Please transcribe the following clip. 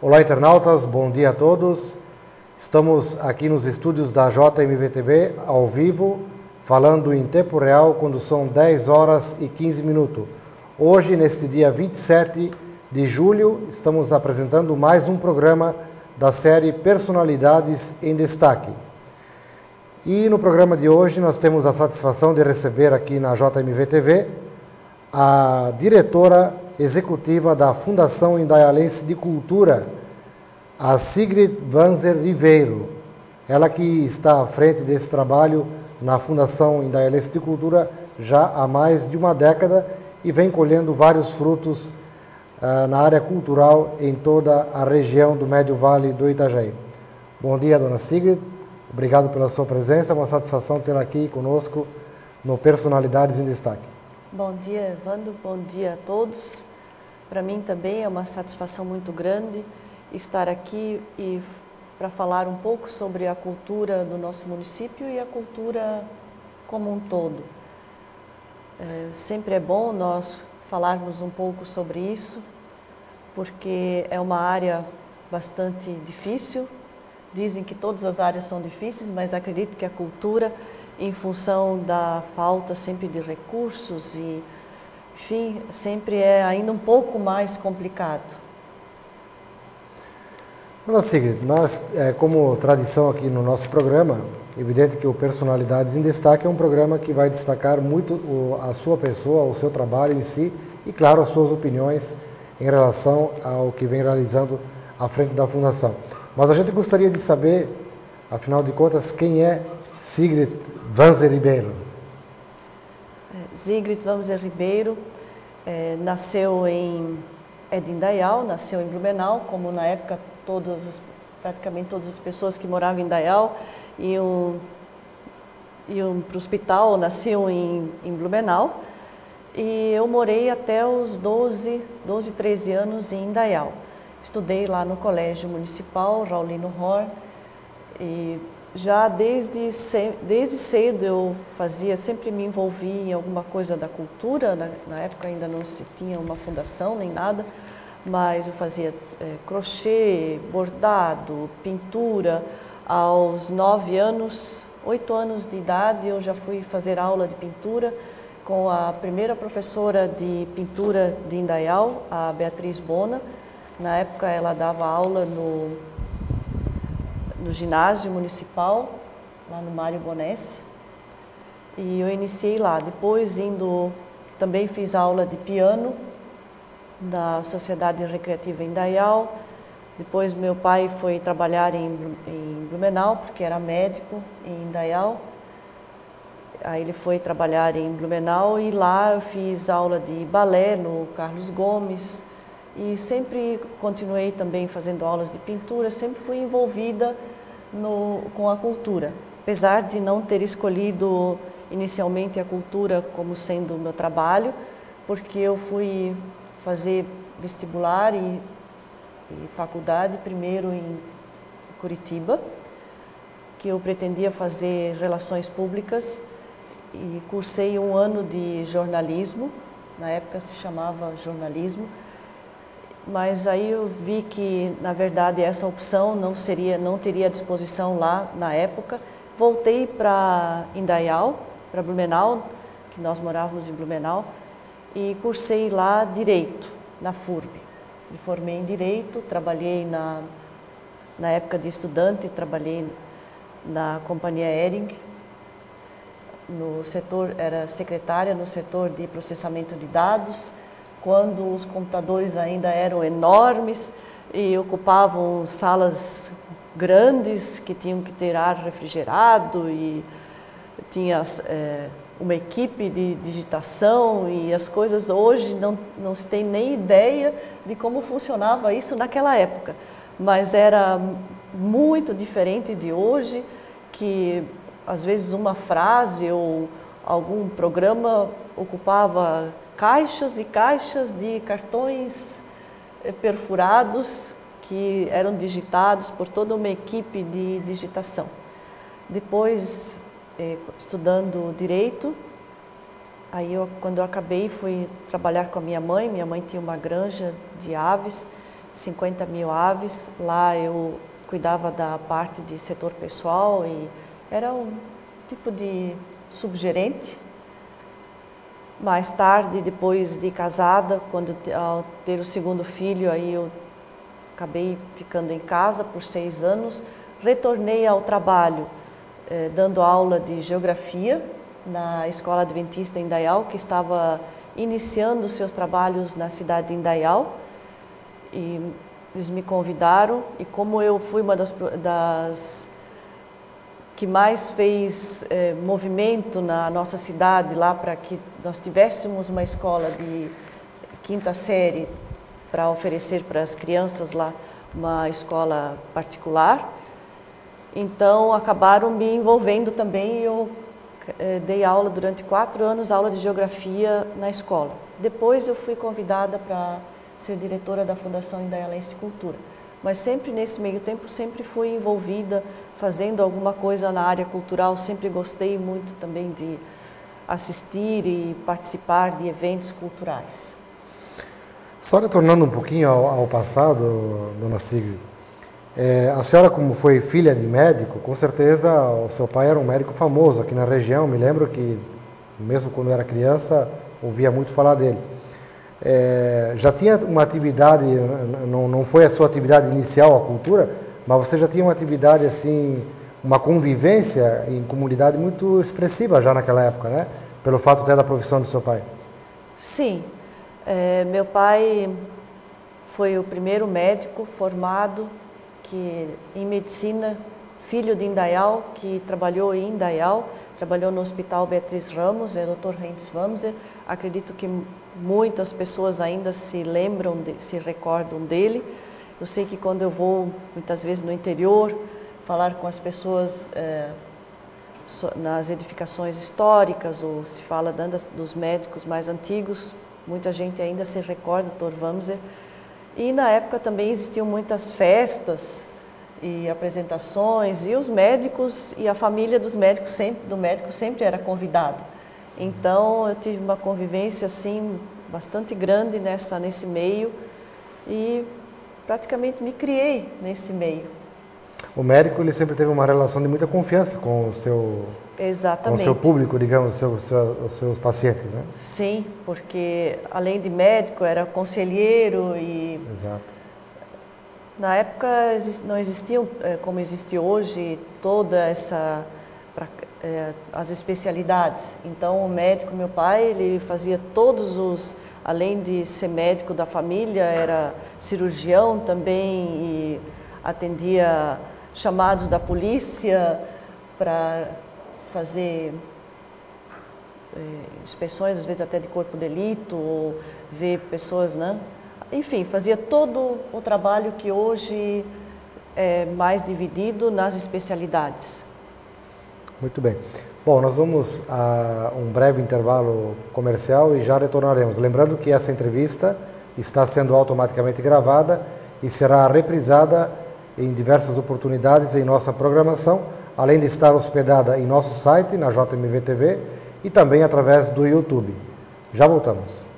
Olá, internautas, bom dia a todos. Estamos aqui nos estúdios da JMV-TV, ao vivo, falando em tempo real, quando são 10 horas e 15 minutos. Hoje, neste dia 27 de julho, estamos apresentando mais um programa da série Personalidades em Destaque. E no programa de hoje nós temos a satisfação de receber aqui na JMV-TV a diretora executiva da Fundação Indaialense de Cultura, a Sigrid Wanzer Ribeiro. Ela que está à frente desse trabalho na Fundação Indaialense de Cultura já há mais de uma década e vem colhendo vários frutos na área cultural em toda a região do Médio Vale do Itajaí. Bom dia, dona Sigrid. Obrigado pela sua presença. É uma satisfação tê-la aqui conosco no Personalidades em Destaque. Bom dia, Evandro. Bom dia a todos. Para mim também é uma satisfação muito grande estar aqui e para falar um pouco sobre a cultura do nosso município e a cultura como um todo. Sempre é bom nós falarmos um pouco sobre isso, porque é uma área bastante difícil. Dizem que todas as áreas são difíceis, mas acredito que a cultura, em função da falta sempre de recursos e, enfim, sempre é ainda um pouco mais complicado. Dona Sigrid, nós, como tradição aqui no nosso programa, evidente que o Personalidades em Destaque é um programa que vai destacar muito a sua pessoa, o seu trabalho em si e, claro, as suas opiniões em relação ao que vem realizando à frente da Fundação. Mas a gente gostaria de saber, afinal de contas, quem é Sigrid Wanzer Ribeiro? Sigrid Wanzer Ribeiro nasceu em Indaial, nasceu em Blumenau, como na época praticamente todas as pessoas que moravam em Indaial iam para o hospital, nasciam em Blumenau. E eu morei até os 12, 13 anos em Indaial. Estudei lá no Colégio Municipal, Raulino Hor, e já desde cedo eu sempre me envolvi em alguma coisa da cultura. Na época ainda não se tinha uma fundação nem nada, mas eu fazia crochê, bordado, pintura. Aos 9 anos, 8 anos de idade, eu já fui fazer aula de pintura com a primeira professora de pintura de Indaial, a Beatriz Bona. Na época ela dava aula no ginásio municipal, lá no Mário Bonessi, e eu iniciei lá. Depois também fiz aula de piano da Sociedade Recreativa Indaial. Depois meu pai foi trabalhar em Blumenau, porque era médico em Indaial. Aí ele foi trabalhar em Blumenau e lá eu fiz aula de balé no Carlos Gomes e sempre continuei também fazendo aulas de pintura, sempre fui envolvida com a cultura. Apesar de não ter escolhido inicialmente a cultura como sendo o meu trabalho, porque eu fui fazer vestibular e faculdade primeiro em Curitiba, que eu pretendia fazer relações públicas, e cursei um ano de jornalismo, na época se chamava jornalismo, mas aí eu vi que, na verdade, essa opção não teria disposição lá na época. Voltei para Indaial, para Blumenau, que nós morávamos em Blumenau, e cursei lá Direito, na FURB. Me formei em Direito, trabalhei na época de estudante, trabalhei na Companhia Hering, era secretária no setor de processamento de dados, quando os computadores ainda eram enormes e ocupavam salas grandes que tinham que ter ar refrigerado e tinha uma equipe de digitação e as coisas hoje não se tem nem ideia de como funcionava isso naquela época, mas era muito diferente de hoje, que às vezes uma frase ou algum programa ocupava caixas e caixas de cartões perfurados que eram digitados por toda uma equipe de digitação. Depois, estudando Direito, aí quando eu acabei fui trabalhar com a minha mãe tinha uma granja de aves 50 mil aves. Lá eu cuidava da parte de setor pessoal e era um tipo de subgerente. Mais tarde, depois de casada, ao ter o segundo filho, aí eu acabei ficando em casa por 6 anos. Retornei ao trabalho, dando aula de geografia na Escola Adventista em Indaial, que estava iniciando seus trabalhos na cidade de Indaial. E eles me convidaram, e como eu fui uma das que mais fez movimento na nossa cidade lá para que nós tivéssemos uma escola de 5ª série para oferecer para as crianças lá uma escola particular, então acabaram me envolvendo também. Eu dei aula durante 4 anos, aula de geografia na escola. Depois eu fui convidada para ser diretora da Fundação Indaialense Cultura. Mas sempre nesse meio tempo, sempre fui envolvida fazendo alguma coisa na área cultural. Sempre gostei muito também de assistir e participar de eventos culturais. Só retornando um pouquinho ao passado, dona Sigrid, a senhora, como foi filha de médico, com certeza o seu pai era um médico famoso aqui na região. Me lembro que, mesmo quando eu era criança, ouvia muito falar dele. Já tinha uma atividade, não foi a sua atividade inicial, a cultura, mas você já tinha uma atividade assim, uma convivência em comunidade muito expressiva já naquela época, né? Pelo fato até da profissão do seu pai. Sim, meu pai foi o primeiro médico formado em medicina, filho de Indaial, que trabalhou em Indaial, trabalhou no Hospital Beatriz Ramos, é o Dr. Heinz Wamser. Acredito que muitas pessoas ainda se lembram, se recordam dele. Eu sei que quando eu vou, muitas vezes no interior, falar com as pessoas nas edificações históricas, ou se fala dos médicos mais antigos, muita gente ainda se recorda do Dr. Wamser. E na época também existiam muitas festas e apresentações, e os médicos e a família do médico sempre era convidada. Então eu tive uma convivência assim bastante grande nesse meio e praticamente me criei nesse meio. O médico, ele sempre teve uma relação de muita confiança com o seu, exatamente, com o seu público, digamos, os seus pacientes, né? Sim, porque além de médico era conselheiro e... Exato. Na época não existiam, como existe hoje, as especialidades. Então o médico, meu pai, ele fazia além de ser médico da família, era cirurgião também e atendia chamados da polícia para fazer inspeções, às vezes até de corpo de delito, ou ver pessoas, né? Enfim, fazia todo o trabalho que hoje é mais dividido nas especialidades. Muito bem. Bom, nós vamos a um breve intervalo comercial e já retornaremos. Lembrando que essa entrevista está sendo automaticamente gravada e será reprisada em diversas oportunidades em nossa programação, além de estar hospedada em nosso site, na JMV TV, e também através do YouTube. Já voltamos.